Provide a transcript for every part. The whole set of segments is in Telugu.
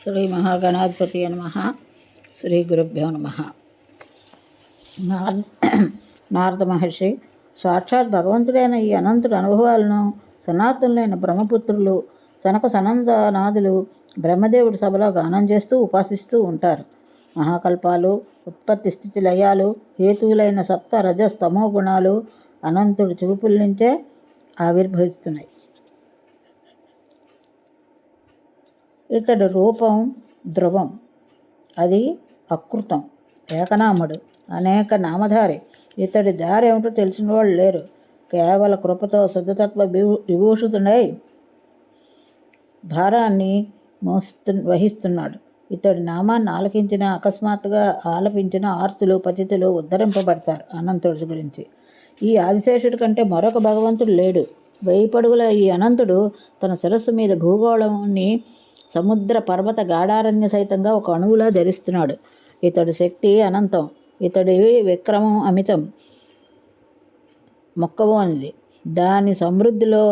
శ్రీ మహాగణాధిపతి నమః. శ్రీ గురుభ్యో నమః. నారద మహర్షి సాక్షాత్ భగవంతుడైన ఈ అనంతుడి అనుభవాలను సనాతనులైన బ్రహ్మపుత్రులు సనక సనందనాదులు బ్రహ్మదేవుడి సభలో గానం చేస్తూ ఉపాసిస్తూ ఉంటారు. మహాకల్పాలు, ఉత్పత్తి స్థితి లయాలు, హేతువులైన సత్వ రజస్ తమో గుణాలు అనంతుడి చూపుల నుంచే ఆవిర్భవిస్తున్నాయి. ఇతడు రూపం ధ్రువం, అది అకృతం, ఏకనాముడు, అనేక నామధారి. ఇతడి దారి ఏమిటో తెలిసిన వాళ్ళు లేరు. కేవల కృపతో శుద్ధతత్వ విభూషితుడై భారాన్ని వహిస్తున్నాడు. ఇతడి నామాన్ని ఆలకించిన, అకస్మాత్తుగా ఆలపించిన ఆర్తులు పతితులు ఉద్ధరింపబడతారు. అనంతుడి గురించి ఈ ఆదిశేషుడి కంటే మరొక భగవంతుడు లేడు. 1000 పడుగుల ఈ అనంతుడు తన శిరస్సు మీద భూగోళాన్ని సముద్ర పర్వత గాఢారణ్య సైతంగా ఒక అణువులా ధరిస్తున్నాడు. ఇతడి శక్తి అనంతం, ఇతడి విక్రమం అమితం, మొక్కవోనిది. దాని సమృద్ధిలో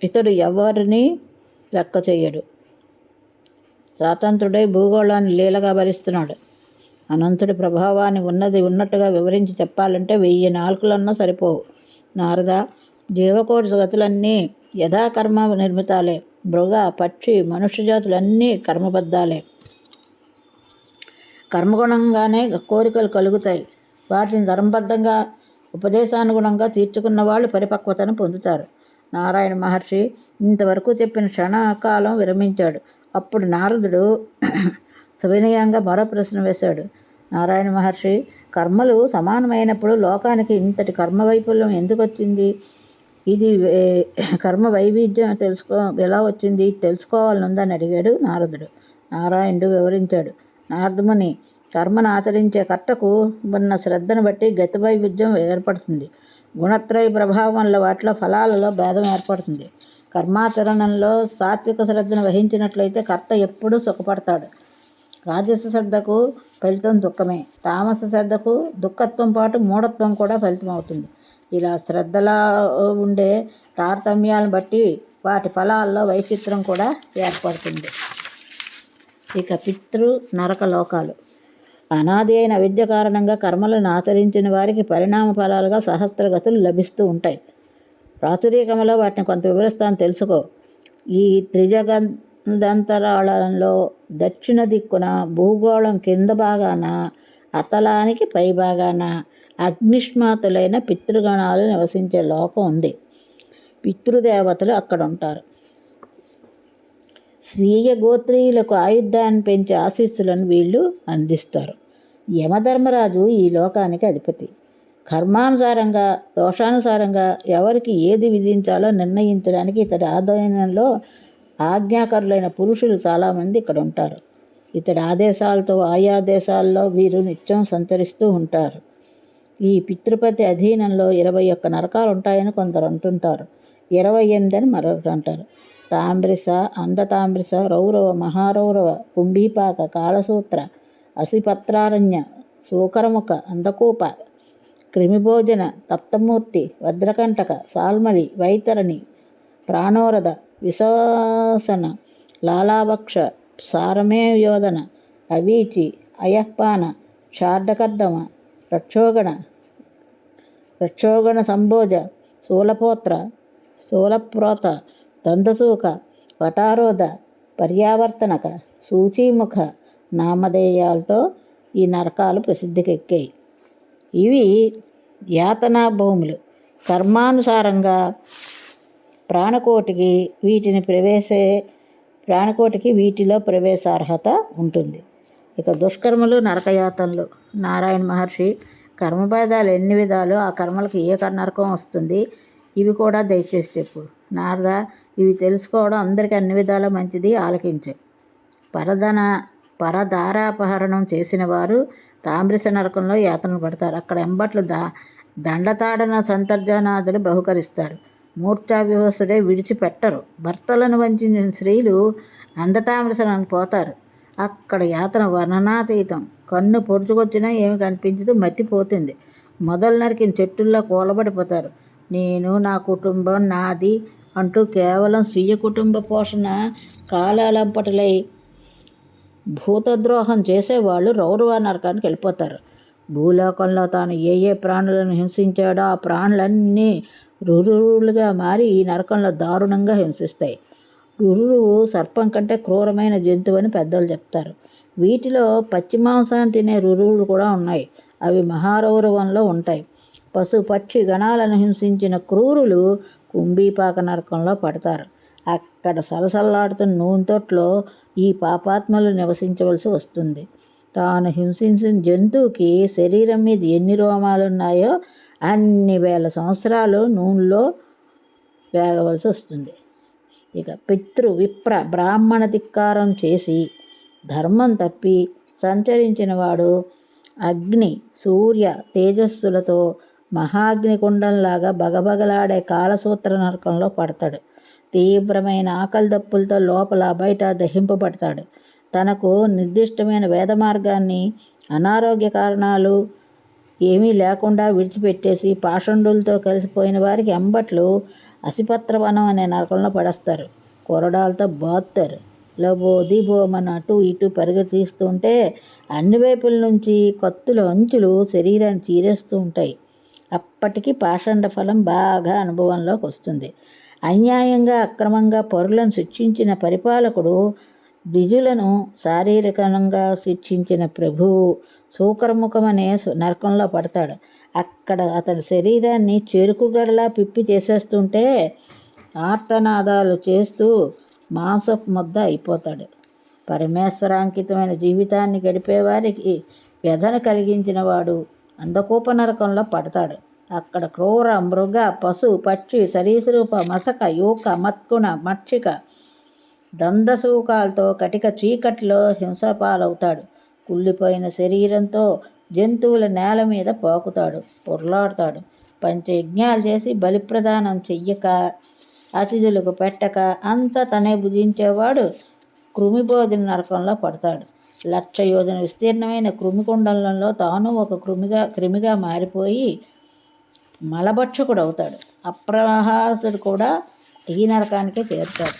ఇతడు ఎవరిని లెక్క చేయడు. స్వాతంత్రుడై భూగోళాన్ని లీలగా భరిస్తున్నాడు. అనంతుడి ప్రభావాన్ని ఉన్నది ఉన్నట్టుగా వివరించి చెప్పాలంటే 1000 నాలుకలన్నా సరిపోవు. నారద, జీవకోటి గతులన్నీ యథాకర్మ నిర్మితాలే. మృగ, పక్షి, మనుష్య జాతులన్నీ కర్మబద్ధాలే. కర్మగుణంగానే కోరికలు కలుగుతాయి. వాటిని ధర్మబద్ధంగా ఉపదేశానుగుణంగా తీర్చుకున్న వాళ్ళు పరిపక్వతను పొందుతారు. నారాయణ మహర్షి ఇంతవరకు చెప్పిన క్షణకాలం విరమించాడు. అప్పుడు నారదుడు సవినయంగా మరో ప్రశ్న వేశాడు. నారాయణ మహర్షి, కర్మలు సమానమైనప్పుడు లోకానికి ఇంతటి కర్మ వైఫల్యం ఎందుకు వచ్చింది? ఇది కర్మ వైవిధ్యం ఎలా వచ్చింది తెలుసుకోవాలనుందని అడిగాడు నారదుడు. నారాయణుడు వివరించాడు. నారదముని, కర్మను ఆచరించే కర్తకు ఉన్న శ్రద్ధను బట్టి గతి వైవిధ్యం ఏర్పడుతుంది. గుణత్రయ ప్రభావం వల్ల వాటిలో ఫలాలలో భేదం ఏర్పడుతుంది. కర్మాచరణంలో సాత్విక శ్రద్ధను వహించినట్లయితే కర్త ఎప్పుడూ సుఖపడతాడు. రాజస శ్రద్ధకు ఫలితం దుఃఖమే. తామస శ్రద్ధకు దుఃఖత్వం పాటు మూఢత్వం కూడా ఫలితం అవుతుంది. ఇలా శ్రద్ధలా ఉండే తారతమ్యాలను బట్టి వాటి ఫలాల్లో వైచిత్రం కూడా ఏర్పడుతుంది. ఇక పితృ నరక లోకాలు. అనాది అయిన అవిద్య కారణంగా కర్మలను ఆచరించిన వారికి పరిణామ ఫలాలుగా సహస్రగతులు లభిస్తూ ఉంటాయి. ప్రాచుర్యకమలో వాటిని కొంత వివరిస్తాను, తెలుసుకో. ఈ త్రిజగదంతరాళంలో దక్షిణ దిక్కున భూగోళం కింద భాగాన, అతలానికి పై భాగాన అగ్నిష్మాతులైన పితృగణాలు నివసించే లోకం ఉంది. పితృదేవతలు అక్కడ ఉంటారు. స్వీయ గోత్రీయులకు ఆయుద్ధాన్ని పెంచే ఆశీస్సులను వీళ్ళు అందిస్తారు. యమధర్మరాజు ఈ లోకానికి అధిపతి. కర్మానుసారంగా, దోషానుసారంగా ఎవరికి ఏది విధించాలో నిర్ణయించడానికి ఇతడి ఆధీనంలో ఆజ్ఞాకరులైన పురుషులు చాలామంది ఇక్కడ ఉంటారు. ఇతడి ఆదేశాలతో ఆయా దేశాల్లో వీరు నిత్యం సంచరిస్తూ ఉంటారు. ఈ పితృపతి అధీనంలో 21 నరకాలు ఉంటాయని కొందరు అంటుంటారు. 28 అని మరొకరు అంటారు. తాంబ్రిస, అందతాంబ్రిస, రౌరవ, మహారౌరవ, కుంభీపాక, కాలసూత్ర, అసిపత్రారణ్య, సూకరముఖ, అందకూప, క్రిమిభోజన, తప్తమూర్తి, వజ్రకంటక, సాల్మలి, వైతరణి, ప్రాణోరధ, విశాసన, లాలాభక్ష, సారమేయోధన, అవీచి, అయఃపాన, శార్దకర్దమ, రక్షోగణ సంభోజ, శూలపోత్ర, శూలప్రోత, దందసూక, వటారోధ, పర్యావర్తనక, సూచీముఖ నామధేయాలతో ఈ నరకాలు ప్రసిద్ధికెక్కాయి. ఇవి యాతనా భూములు. కర్మానుసారంగా ప్రాణకోటికి వీటిలో ప్రవేశార్హత ఉంటుంది. ఇక దుష్కర్మలు, నరకయాతనలు. నారాయణ మహర్షి, కర్మభేదాలు ఎన్ని విధాలు, ఆ కర్మలకు ఏ నరకం వస్తుంది, ఇవి కూడా దయచేసి చెప్పు. నారద, ఇవి తెలుసుకోవడం అందరికీ అన్ని విధాలా మంచిది, ఆలకించు. పరదారాపహరణం చేసిన వారు తాంబ్రిస నరకంలో యాతనలు పడతారు. అక్కడ ఎంబట్లు దండతాడన సంతర్జనాదులు బహుకరిస్తారు. మూర్ఛా వివసుడే విడిచిపెట్టరు. భర్తలను వంచిన స్త్రీలు అందతాంబ్రిసనానికి పోతారు. అక్కడ యాతన వర్ణనాతీతం. కన్ను పొడుచుకొచ్చినా ఏమి కనిపించదు, మతిపోతుంది. మొదలు నరికిన చెట్టుల్లో కూలబడిపోతారు. నేను, నా కుటుంబం, నాది అంటూ కేవలం స్వీయ కుటుంబ పోషణ కాలాలంపటలై భూతద్రోహం చేసేవాళ్ళు రౌరవ నరకానికి వెళ్ళిపోతారు. భూలోకంలో తాను ఏ ఏ ప్రాణులను హింసించాడో ఆ ప్రాణులన్నీ రురువులుగా మారి ఈ నరకంలో దారుణంగా హింసిస్తాయి. రురువు సర్పం కంటే క్రూరమైన జంతువు అని పెద్దలు చెప్తారు. వీటిలో పచ్చి మాంసాన్ని తినే రురువులు కూడా ఉన్నాయి. అవి మహారౌరవంలో ఉంటాయి. పశు పక్షి గణాలను హింసించిన క్రూరులు కుంభీపాక నరకంలో పడతారు. అక్కడ సలసల్లాడుతున్న నూనెతోట్లో ఈ పాపాత్మలు నివసించవలసి వస్తుంది. తాను హింసించిన జంతువుకి శరీరం మీద ఎన్ని రోమాలున్నాయో అన్ని వేల సంవత్సరాలు నూనెలో వేగవలసి వస్తుంది. ఇక పితృ విప్ర బ్రాహ్మణ ధిక్కారం చేసి ధర్మం తప్పి సంచరించిన వాడు అగ్ని సూర్య తేజస్సులతో మహాగ్నికుండంలాగా బగబగలాడే కాలసూత్ర నరకంలో పడతాడు. తీవ్రమైన ఆకలి దప్పులతో లోపల బయట దహింపబడతాడు. తనకు నిర్దిష్టమైన వేద మార్గాన్ని అనారోగ్య కారణాలు ఏమీ లేకుండా విడిచిపెట్టేసి పాషండులతో కలిసిపోయిన వారికి ఎంబట్లు అసిపత్రవనం అనే నరకంలో పడేస్తారు. కొరడాలతో బాదుతారు. లబో దిబోమని అటు ఇటు పరిగెత్తిస్తుంటే అన్ని వైపుల నుంచి కత్తుల అంచులు శరీరాన్ని చీరేస్తూ ఉంటాయి. అప్పటికి పాషండ ఫలం బాగా అనుభవంలోకి వస్తుంది. అన్యాయంగా అక్రమంగా పరులను శిక్షించిన పరిపాలకుడు, ద్విజులను శారీరకంగా శిక్షించిన ప్రభువు శూకరముఖం అనే నరకంలో పడతాడు. అక్కడ అతని శరీరాన్ని చెరుకుగడలా పిప్పి చేసేస్తుంటే ఆర్తనాదాలు చేస్తూ మాంసపు ముద్ద అయిపోతాడు. పరమేశ్వరాంకితమైన జీవితాన్ని గడిపేవారికి వ్యధను కలిగించిన వాడు అంధకూప నరకంలో పడతాడు. అక్కడ క్రూర మృగ పశు పక్షి సరీసృప మసక యూక మత్కుణ మక్షిక దందసూకాలతో కటిక చీకట్లో హింసపాలవుతాడు. కుళ్ళిపోయిన శరీరంతో జంతువుల నేల మీద పాకుతాడు, పొర్లాడతాడు. పంచయజ్ఞాలు చేసి బలిప్రదానం చెయ్యక అతిథులకు పెట్టక అంతా తనే భుజించేవాడు కృమిబోధిన నరకంలో పడతాడు. 1,00,000 యోజన విస్తీర్ణమైన కృమికుండంలో తాను ఒక క్రిమిగా మారిపోయి మలభక్షకుడు అవుతాడు. అప్రహాసుడు కూడా ఈ నరకానికే చేరుతాడు.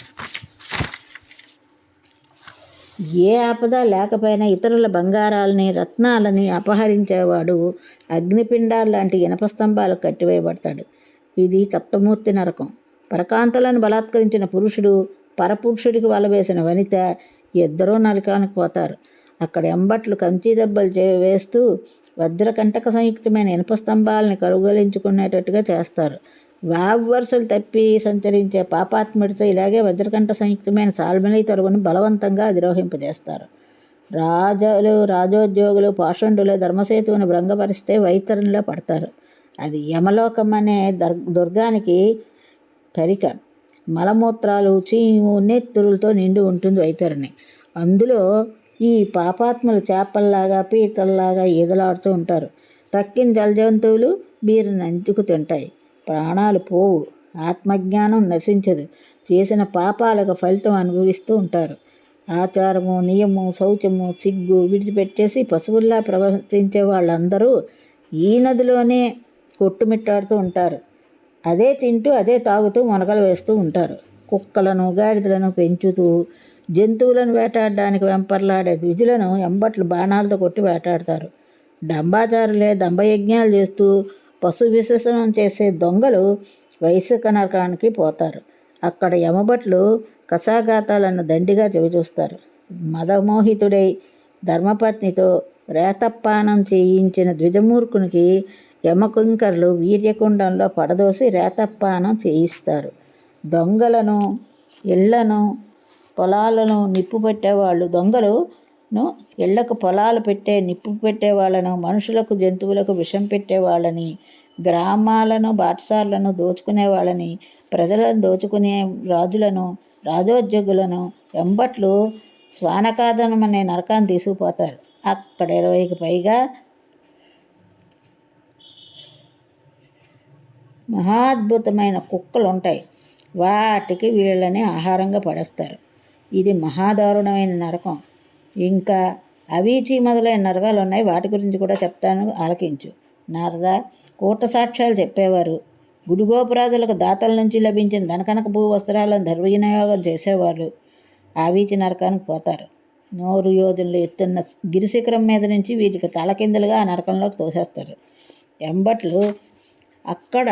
ఏ ఆపద లేకపోయినా ఇతరుల బంగారాలని రత్నాలని అపహరించేవాడు అగ్నిపిండాలు లాంటి ఇనప స్తంభాలు కట్టివేయబడతాడు. ఇది సప్తమూర్తి నరకం. పరకాంతలను బలాత్కరించిన పురుషుడు, పరపురుషుడికి వలవేసిన వనిత ఇద్దరూ నరకానికి పోతారు. అక్కడ ఎంబట్లు కంచి దెబ్బలు వేస్తూ వజ్రకంటక సంయుక్తమైన ఇనుప స్తంభాలని కరుగలించుకునేటట్టుగా చేస్తారు. వరుసలు తప్పి సంచరించే పాపాత్ముడితో ఇలాగే వజ్రకంఠ సంయుక్తమైన సాల్మలి తరువును బలవంతంగా అధిరోహింపజేస్తారు. రాజోద్యోగులు పాషండులు ధర్మసేతువును భంగపరిస్తే వైతరణిలో పడతారు. అది యమలోకం అనే దుర్గానికి పరిక. మలమూత్రాలు చీము నెత్తురులతో నిండి ఉంటుంది వైతరణి. అందులో ఈ పాపాత్ములు చేపల్లాగా పీతల్లాగా ఈదలాడుతూ ఉంటారు. తక్కిన జలజంతువులు వీరిని నంచుకు తింటాయి. ప్రాణాలు పోవు, ఆత్మజ్ఞానం నశించదు. చేసిన పాపాలకు ఫలితం అనుభవిస్తూ ఉంటారు. ఆచారము నియము శౌచము సిగ్గు విడిచిపెట్టేసి పశువుల్లా ప్రవర్తించే వాళ్ళందరూ ఈ నదిలోనే కొట్టుమిట్టాడుతూ ఉంటారు. అదే తింటూ అదే తాగుతూ మొనకలు వేస్తూ ఉంటారు. కుక్కలను గాడిదలను పెంచుతూ జంతువులను వేటాడడానికి వెంపర్లాడే ద్విజులను ఎంబట్లు బాణాలతో కొట్టి వేటాడతారు. డంబాచారులే దంభయజ్ఞాలు చేస్తూ పశు విసర్జనం చేసే దొంగలు వైశ్యక నరకానికి పోతారు. అక్కడ యమభట్లు కసాఘాతాలను దండిగా చవిచూస్తారు. మదమోహితుడై ధర్మపత్నితో రేతపానం చేయించిన ద్విజమూర్ఖునికి యమకింకరులు వీర్యకుండంలో పడదోసి రేతపానం చేయిస్తారు. దొంగలను ఇళ్లను పొలాలను నిప్పు పెట్టేవాళ్ళు దొంగలను ఇళ్లకు పొలాలు పెట్టే నిప్పు పెట్టేవాళ్ళను, మనుషులకు జంతువులకు విషం పెట్టేవాళ్ళని, గ్రామాలను బాటసార్లను దోచుకునే వాళ్ళని, ప్రజలను దోచుకునే రాజులను రాజోద్యోగులను ఎంబట్లు శ్వానకాదనం అనే నరకాన్ని తీసుకుపోతారు. అక్కడ 20కి పైగా మహాద్భుతమైన కుక్కలు ఉంటాయి. వాటికి వీళ్ళని ఆహారంగా పడేస్తారు. ఇది మహాదారుణమైన నరకం. ఇంకా అవీచి మొదలైన నరకాలు ఉన్నాయి. వాటి గురించి కూడా చెప్తాను, ఆలకించు. నారద కూట సాక్ష్యాలు చెప్పేవారు. గుడిగోపురాదులకు దాతల నుంచి లభించిన ధనకనక భూ వస్త్రాలను దుర్వినియోగం చేసేవాళ్ళు ఆవీచి నరకానికి పోతారు. నూరు యోధులు ఎత్తున్న గిరిశిఖరం మీద నుంచి వీటికి తలకిందులుగా ఆ నరకంలోకి తోసేస్తారు. ఎంబట్లు అక్కడ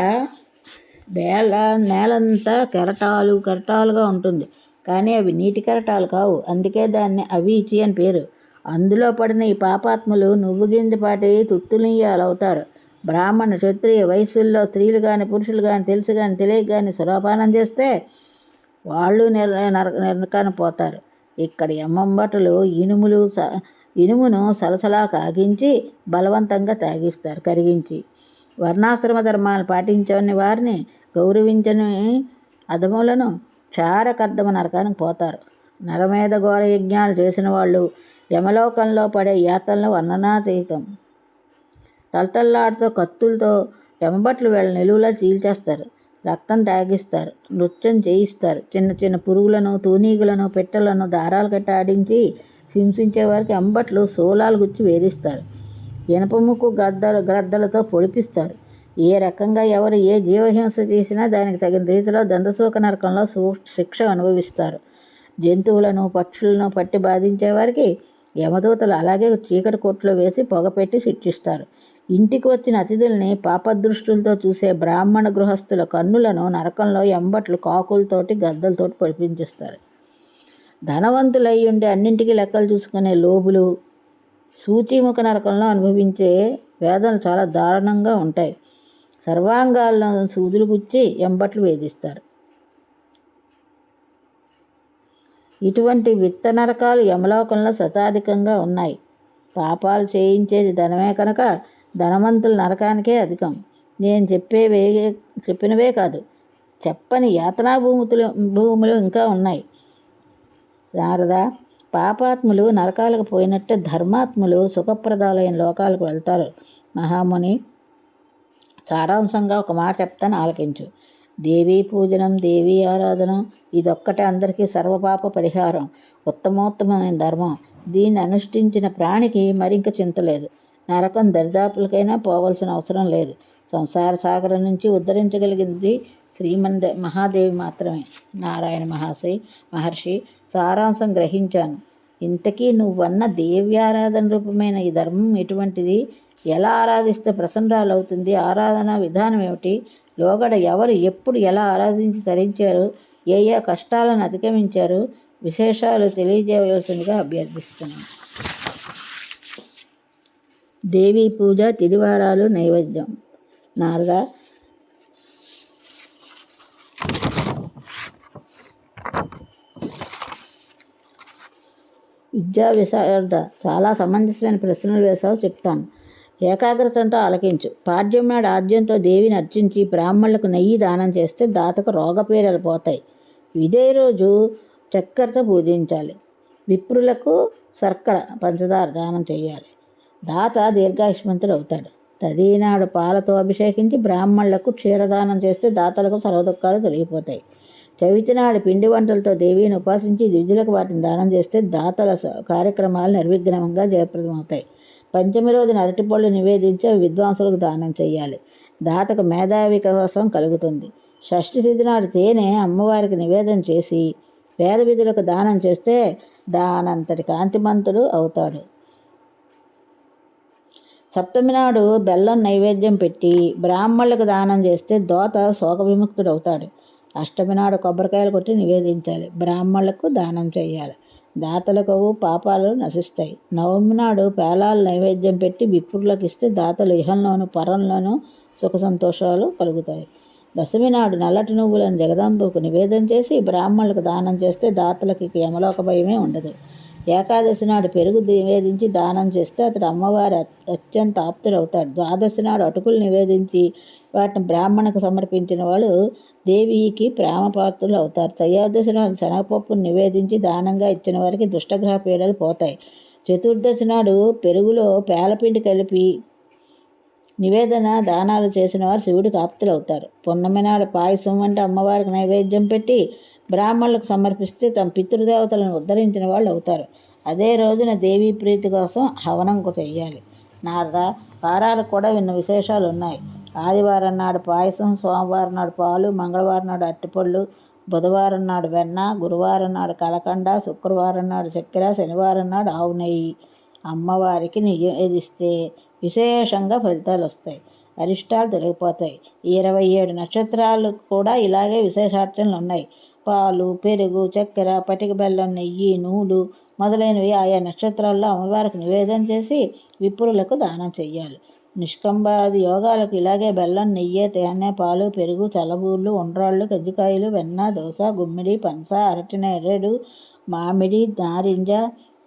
నేలంతా కెరటాలుగా ఉంటుంది, కానీ అవి నీటి కెరటాలు కావు. అందుకే దాన్ని అవీచి అని పేరు. అందులో పడిన ఈ పాపాత్ములు నువ్వు గింజపాటి తుత్తులియాలవుతారు. బ్రాహ్మణ క్షత్రియ వయస్సుల్లో స్త్రీలు కానీ పురుషులు కానీ తెలిసి కానీ తెలియక కానీ సురాపానం చేస్తే వాళ్ళు నరకానికి పోతారు. ఇక్కడ యమంబటులు ఇనుమును సలసలా కాగించి బలవంతంగా తాగిస్తారు కరిగించి. వర్ణాశ్రమ ధర్మాలు పాటించని వారిని, గౌరవించని అధములను క్షారకర్దమ నరకానికి పోతారు. నరమేధ ఘోర యజ్ఞాలు చేసిన వాళ్ళు యమలోకంలో పడే యాతనలు వర్ణనాతీతం. తలతల్లాడుతూ కత్తులతో యమభట్లు వీళ్ళ నిలువులా చీల్చేస్తారు, రక్తం తాగిస్తారు, నృత్యం చేయిస్తారు. చిన్న చిన్న పురుగులను, తూనీగులను, పిట్టలను దారాలు కట్టి ఆడించి హింసించే వారికి యమభట్లు శూలాలు గుచ్చి వేధిస్తారు. ఇనపముక్కు గ్రద్దలతో పొడిపిస్తారు. ఏ రకంగా ఎవరు ఏ జీవహింస చేసినా దానికి తగిన రీతిలో దండశూక నరకంలో శిక్ష అనుభవిస్తారు. జంతువులను, పక్షులను పట్టి బాధించే వారికి యమదూతలు అలాగే చీకటి కొట్లో వేసి పొగపెట్టి శిక్షిస్తారు. ఇంటికి వచ్చిన అతిథుల్ని పాపదృష్టులతో చూసే బ్రాహ్మణ గృహస్థుల కన్నులను నరకంలో యమభట్లు కాకులతోటి, గద్దలతోటి పొడిపించిస్తారు. ధనవంతులై ఉండి అన్నింటికీ లెక్కలు చూసుకునే లోబులు సూచీముఖ నరకంలో అనుభవించే వేదనలు చాలా దారుణంగా ఉంటాయి. సర్వాంగాలను సూదులు గుచ్చి యమభట్లు వేధిస్తారు. ఇటువంటి విత్త నరకాలు యమలోకంలో శతాధికంగా ఉన్నాయి. పాపాలు చేయించేది ధనమే కనుక ధనవంతుల నరకానికే అధికం. నేను చెప్పినవే కాదు, చెప్పని యాతనా భూములు ఇంకా ఉన్నాయి. నారద, పాపాత్ములు నరకాలకు పోయినట్టే ధర్మాత్ములు సుఖప్రదాలైన లోకాలకు వెళ్తారు. మహాముని, సారాంశంగా ఒక మాట చెప్తాను, ఆలకించు. దేవీ పూజనం, దేవీ ఆరాధనం ఇదొక్కటే అందరికీ సర్వపాప పరిహారం, ఉత్తమోత్తమైన ధర్మం. దీన్ని అనుష్ఠించిన ప్రాణికి మరింక చింత లేదు. నరకం దరిదాపులకైనా పోవలసిన అవసరం లేదు. సంసార సాగరం నుంచి ఉద్ధరించగలిగింది మహాదేవి మాత్రమే. నారాయణ మహర్షి, సారాంశం గ్రహించాను. ఇంతకీ నువ్వన్న దేవ్యారాధన రూపమైన ఈ ధర్మం ఎటువంటిది? ఎలా ఆరాధిస్తే ప్రసన్నరాలవుతుంది? ఆరాధన విధానం ఏమిటి? లోగడ ఎవరు ఎప్పుడు ఎలా ఆరాధించి తరించారు? ఏ ఏ కష్టాలను అధిగమించారు? విశేషాలు తెలియజేయవలసిందిగా అభ్యర్థిస్తున్నాను. దేవీ పూజ, తిదివారాలు, నైవేద్యం. నారద, విద్యా విశారద, చాలా సమంజసమైన ప్రశ్నలు వేశావు, చెప్తాను. ఏకాగ్రతంతో ఆలకించు. పాడ్యం నాడు ఆద్యంతో దేవిని అర్చించి బ్రాహ్మణులకు నెయ్యి దానం చేస్తే దాతకు రోగపీడలు పోతాయి. ఇదే రోజు చక్కెరతో పూజించాలి. విప్రులకు శర్కర, పంచదార దానం చేయాలి. దాత దీర్ఘాయుష్మంతుడు అవుతాడు. తదీనాడు పాలతో అభిషేకించి బ్రాహ్మణులకు క్షీరదానం చేస్తే దాతలకు సర్వదుఖాలు తొలగిపోతాయి. చవితి నాడు పిండి వంటలతో దేవిని ఉపాసించి ద్విజులకు వాటిని దానం చేస్తే దాతల కార్యక్రమాలు నిర్విఘ్నంగా జయప్రదమవుతాయి. పంచమి రోజున అరటిపళ్ళు నివేదించి అవి విద్వాంసులకు దానం చేయాలి. దాతకు మేధావి వికాసం కలుగుతుంది. షష్ఠి తిథి నాడు తేనె అమ్మవారికి నివేదన చేసి వేద విధులకు దానం చేస్తే దానంతటి కాంతిమంతుడు అవుతాడు. సప్తమి నాడు బెల్లం నైవేద్యం పెట్టి బ్రాహ్మణులకు దానం చేస్తే దోత శోక విముక్తుడవుతాడు. అష్టమి నాడు కొబ్బరికాయలు కొట్టి నివేదించాలి. బ్రాహ్మణులకు దానం చేయాలి. దాతలకు పాపాలు నశిస్తాయి. నవమి నాడు పేలాలు నైవేద్యం పెట్టి విప్రులకు ఇస్తే దాతలు ఇహంలోను పరంలోనూ సుఖ సంతోషాలు కలుగుతాయి. దశమి నాడు నల్లటి నువ్వులను జగదాంబకు నివేదన చేసి బ్రాహ్మణులకు దానం చేస్తే దాతలకి యమలోక భయమే ఉండదు. ఏకాదశి నాడు పెరుగు నివేదించి దానం చేస్తే అతడు అమ్మవారి అత్యంత ఆప్తుడవుతాడు. ద్వాదశి నాడు అటుకులు నివేదించి వాటిని బ్రాహ్మణకు సమర్పించిన వాళ్ళు దేవికి ప్రేమపాత్రులు అవుతారు. త్రయోదశి నాడు శనగపప్పును నివేదించి దానంగా ఇచ్చిన వారికి దుష్టగ్రహ పీడలు పోతాయి. చతుర్దశి నాడు పెరుగులో పేలపిండి కలిపి నివేదన దానాలు చేసిన వారు శివుడికి ఆప్తులవుతారు. పున్నమి నాడు పాయసం వంటి అమ్మవారికి నైవేద్యం పెట్టి బ్రాహ్మణులకు సమర్పిస్తే తమ పితృదేవతలను ఉద్ధరించిన వాళ్ళు అవుతారు. అదే రోజున దేవీ ప్రీతి కోసం హవనం చెయ్యాలి. నారద, వారాలకు కూడా విన్న విశేషాలు ఉన్నాయి. ఆదివారం నాడు పాయసం, సోమవారం నాడు పాలు, మంగళవారం నాడు అరటిపళ్ళు, బుధవారం నాడు వెన్న, గురువారం నాడు కలకండ, శుక్రవారం నాడు చక్కెర, శనివారం నాడు ఆవు నెయ్యి అమ్మవారికి నివేదిస్తే విశేషంగా ఫలితాలు వస్తాయి, అరిష్టాలు తొలగిపోతాయి. ఈ 27 నక్షత్రాలకు కూడా ఇలాగే విశేషార్చనలు ఉన్నాయి. పాలు, పెరుగు, చక్కెర, పటిక బెల్లం, నెయ్యి, నూలు మొదలైనవి ఆయా నక్షత్రాల్లో అమ్మవారికి నివేదన చేసి విప్రులకు దానం చెయ్యాలి. నిష్కంబాది యోగాలకు ఇలాగే బెల్లం, నెయ్యి, తేనె, పాలు, పెరుగు, చల్లబూర్లు, ఉండ్రాళ్ళు, కజ్జికాయలు, వెన్న, దోస, గుమ్మిడి, పంచ, అరటి నేరేడు, మామిడి, నారింజ,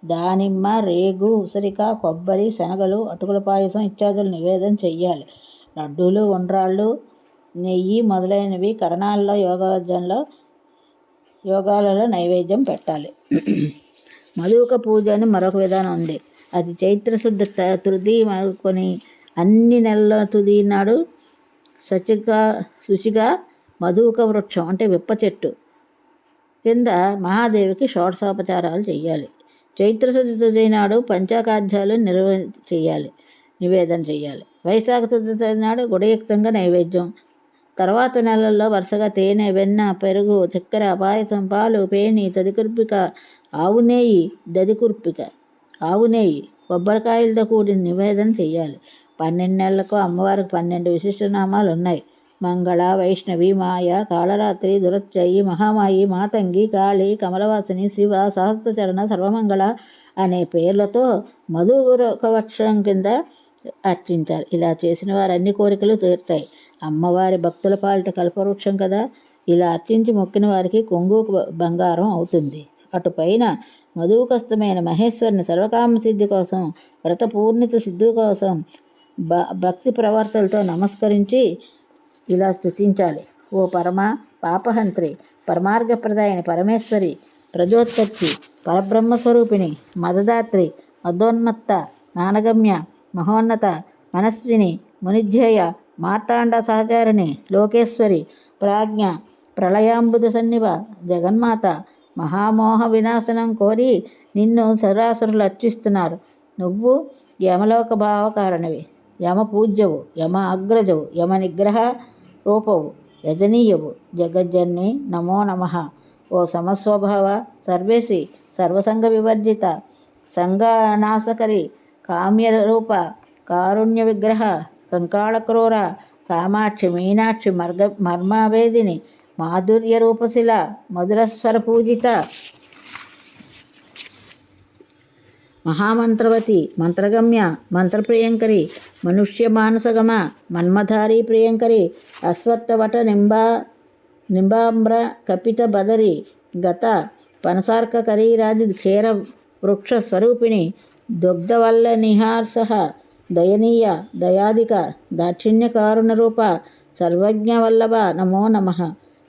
దానిమ్మ, రేగు, ఉసిరిక, కొబ్బరి, శనగలు, అటుకుల పాయసం ఇత్యాదులు నివేదన చెయ్యాలి. లడ్డూలు, ఉండ్రాళ్ళు, నెయ్యి మొదలైనవి కరణాల్లో యోగాలలో నైవేద్యం పెట్టాలి. మధుక పూజ అని మరొక విధానం ఉంది. అది చైత్రశుద్ధ తృతీయ మొదలుకొని అన్ని నెలల తుది నాడు శుచిగా మధుక వృక్షం అంటే విప్ప చెట్టు కింద మహాదేవికి షోడశోపచారాలు చెయ్యాలి. చైత్రశుద్ధ తుది నాడు పంచాకాధ్యాలు నివేదన చెయ్యాలి. వైశాఖ తుది నాడు గుడయుక్తంగా నైవేద్యం. తర్వాత నెలల్లో వరుసగా తేనె, వెన్న, పెరుగు, చక్కెర, పాయసం, పాలు, పేని, ఆవు నెయ్యి, కొబ్బరికాయలతో కూడిన నివేదన చెయ్యాలి. 12 నెలలకు అమ్మవారికి 12 విశిష్ట నామాలు ఉన్నాయి. మంగళ, వైష్ణవి, మాయ, కాళరాత్రి, దురత్యయి, మహామాయి, మాతంగి, కాళి, కమలవాసిని, శివ, సహస్రచరణ, సర్వమంగళ అనే పేర్లతో మధుకవక్షం కింద అర్చించాలి. ఇలా చేసిన వారు అన్ని కోరికలు తీరుతాయి. అమ్మవారి భక్తుల పాలిట కల్పవృక్షం కదా. ఇలా అర్చించి మొక్కిన వారికి కొంగు బంగారం అవుతుంది. అటుపైన మధుకస్థమైన మహేశ్వరుని సర్వకామ సిద్ధి కోసం, వ్రత పూర్ణిత సిద్ధి కోసం భక్తి ప్రవర్తలతో నమస్కరించి ఇలా స్తుతించాలి. ఓ పరమ పాపహంత్రి, పరమార్గప్రదాయని, పరమేశ్వరి, ప్రజోత్పత్తి, పరబ్రహ్మస్వరూపిణి, మదదాత్రి, మదోన్మత్త, జ్ఞానగమ్య, మహోన్నత, మనస్విని, మునిధ్యేయ, మార్తాండ సహచారిణి, లోకేశ్వరి, ప్రాజ్ఞ, ప్రళయాంబుధ సన్నిభ, జగన్మాత, మహామోహ వినాశనం కోరి నిన్ను సరాసురులు అర్చిస్తున్నారు. నువ్వు యమలోక భావకారణవి, యమ పూజ్యవు, యమ అగ్రజవు, యమ నిగ్రహ రూపవు, యజనీయవు, జగజ్జన్ని నమో నమః. ఓ సమస్వభావ, సర్వేసి, సర్వసంగ వివర్జిత, సంగనాశకరి, కామ్యరూప, కారుణ్య విగ్రహ, కంకాళక్రూర, కామాక్షి, మీనాక్షి, మర్మవేదిని, మాధుర్య రూపశిల, మధురస్వర పూజిత, మహామంత్రవతి, మంత్రగమ్య, మంత్రప్రియంకరి, మనుష్య మానసగమ, మన్మధారి ప్రియంకరి, అశ్వత్థవట నింబాంబ్ర కపిత బదరి, గత పనసార్క కరీరాది క్షీర వృక్ష స్వరూపిణి, దుగ్ధవల్ల నిహార్సహ, దయనీయ, దయాధిక, దాక్షిణ్య కారుణ రూప, సర్వజ్ఞ వల్లభ నమో నమః.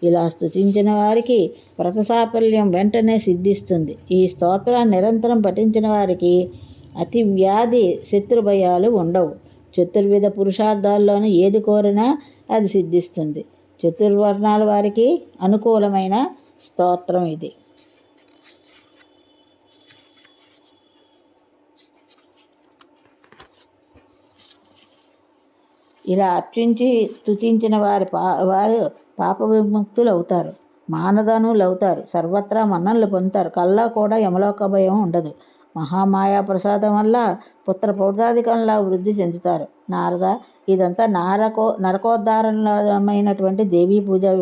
ఇలా స్తుతించిన వారికి వ్రత సాఫల్యం వెంటనే సిద్ధిస్తుంది. ఈ స్తోత్రాన్ని నిరంతరం పఠించిన వారికి అతి వ్యాధి శత్రుభయాలు ఉండవు. చతుర్విధ పురుషార్థాల్లోనూ ఏది కోరినా అది సిద్ధిస్తుంది. చతుర్వర్ణాల వారికి అనుకూలమైన స్తోత్రం ఇది. ఇలా అర్చించి స్తుతించిన వారు పాప విముక్తులు అవుతారు, మానధనులు అవుతారు, సర్వత్రా మన్ననలు పొందుతారు. కల్లా కూడా యమలోక భయం ఉండదు. మహామాయా ప్రసాదం వల్ల పుత్ర పౌత్రాధికంలా వృద్ధి చెందుతారు. నారద, ఇదంతా నరకోద్ధారణమైనటువంటి దేవీ పూజా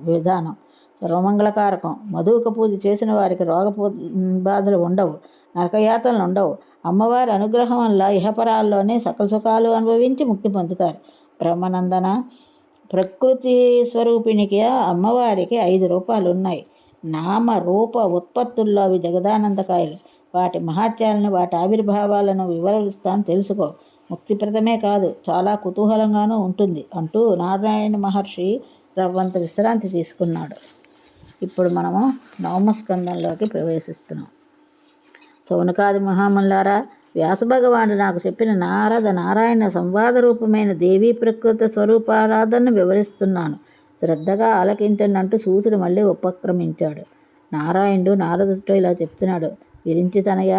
విధానం, సర్వమంగళకారకం. మధుక పూజ చేసిన వారికి రోగ బాధలు ఉండవు, నరకయాతనలు ఉండవు. అమ్మవారి అనుగ్రహం వల్ల ఇహపరాల్లోనే సకల సుఖాలు అనుభవించి ముక్తి పొందుతారు. బ్రహ్మనందన, ప్రకృతి స్వరూపిణికి అమ్మవారికి 5 రూపాలు ఉన్నాయి. నామ రూప ఉత్పత్తుల్లో అవి జగదానందకాయలు. వాటి మహాత్యాలను, వాటి ఆవిర్భావాలను వివరిస్తాను, తెలుసుకో. ముక్తిప్రదమే కాదు, చాలా కుతూహలంగానూ ఉంటుంది అంటూ నారాయణ మహర్షి రవ్వంత విశ్రాంతి తీసుకున్నాడు. ఇప్పుడు మనము నవమస్కందంలోకి ప్రవేశిస్తున్నాం. సౌనకాది మహాములారా, వ్యాసభగవానుడు నాకు చెప్పిన నారాయణ సంవాద రూపమైన దేవీ ప్రకృతి స్వరూపారాధనను వివరిస్తున్నాను, శ్రద్ధగా ఆలకించండి అంటూ సూతుడు మళ్ళీ ఉపక్రమించాడు. నారాయణుడు నారదుడితో ఇలా చెప్తున్నాడు. విరించి తనయ,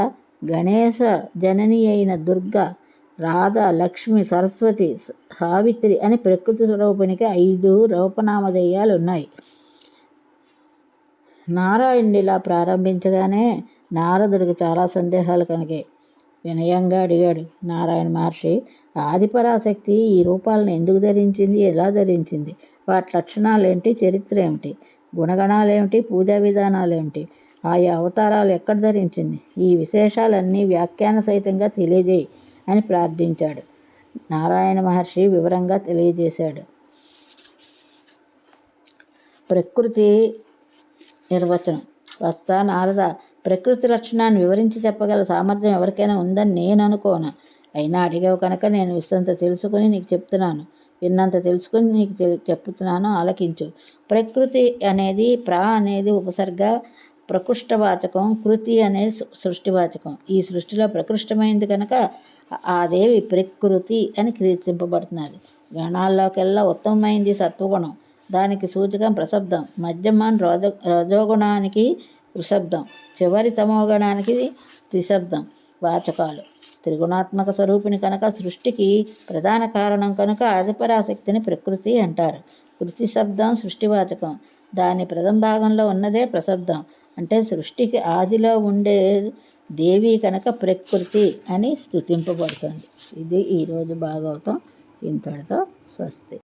గణేశ జనని అయిన దుర్గ రాధ, లక్ష్మి, సరస్వతి, సావిత్రి అని ప్రకృతి స్వరూపిణికి 5 రూపనామధేయాలు ఉన్నాయి. నారాయణుడు ఇలా ప్రారంభించగానే నారదుడికి చాలా సందేహాలు కలిగాయి. వినయంగా అడిగాడు నారాయణ మహర్షి, ఆదిపరాశక్తి ఈ రూపాలను ఎందుకు ధరించింది, ఎలా ధరించింది, వాటి లక్షణాలేమిటి, చరిత్ర ఏమిటి, గుణగణాలేమిటి, పూజా విధానాలేమిటి, ఆయా అవతారాలు ఎక్కడ ధరించింది, ఈ విశేషాలన్నీ వ్యాఖ్యాన సహితంగా తెలియజేయి అని ప్రార్థించాడు. నారాయణ మహర్షి వివరంగా తెలియజేశాడు. ప్రకృతి నిర్వచనం. వత్స నారద, ప్రకృతి లక్షణాన్ని వివరించి చెప్పగల సామర్థ్యం ఎవరికైనా ఉందని నేను అనుకోను. అయినా అడిగావు కనుక నేను విస్తంత తెలుసుకుని నీకు చెప్తున్నాను. విన్నంత తెలుసుకుని నీకు చెప్తున్నాను, ఆలకించు. ప్రకృతి అనేది అనేది ఉపసర్గ, ప్రకృష్టవాచకం, కృతి అనేది సృష్టివాచకం. ఈ సృష్టిలో ప్రకృష్టమైంది కనుక ఆ దేవి ప్రకృతి అని కీర్తింపబడుతున్నది. గణాల్లోకెల్లా ఉత్తమమైంది సత్వగుణం. దానికి సూచకం ప్రశబ్దం. మధ్యమ రజోగుణానికి త్రిశబ్దం. చివరి తమోగణానికి త్రిశబ్దం వాచకాలు. త్రిగుణాత్మక స్వరూపిణి కనుక సృష్టికి ప్రధాన కారణం కనుక ఆదిపరాశక్తిని ప్రకృతి అంటారు. కృతి శబ్దం సృష్టివాచకం. దాని ప్రథమ భాగంలో ఉన్నదే ప్రశబ్దం. అంటే సృష్టికి ఆదిలో ఉండే దేవి కనుక ప్రకృతి అని స్తుతింపబడుతుంది. ఇది ఈరోజు భాగవతం. ఇంతటితో స్వస్తి.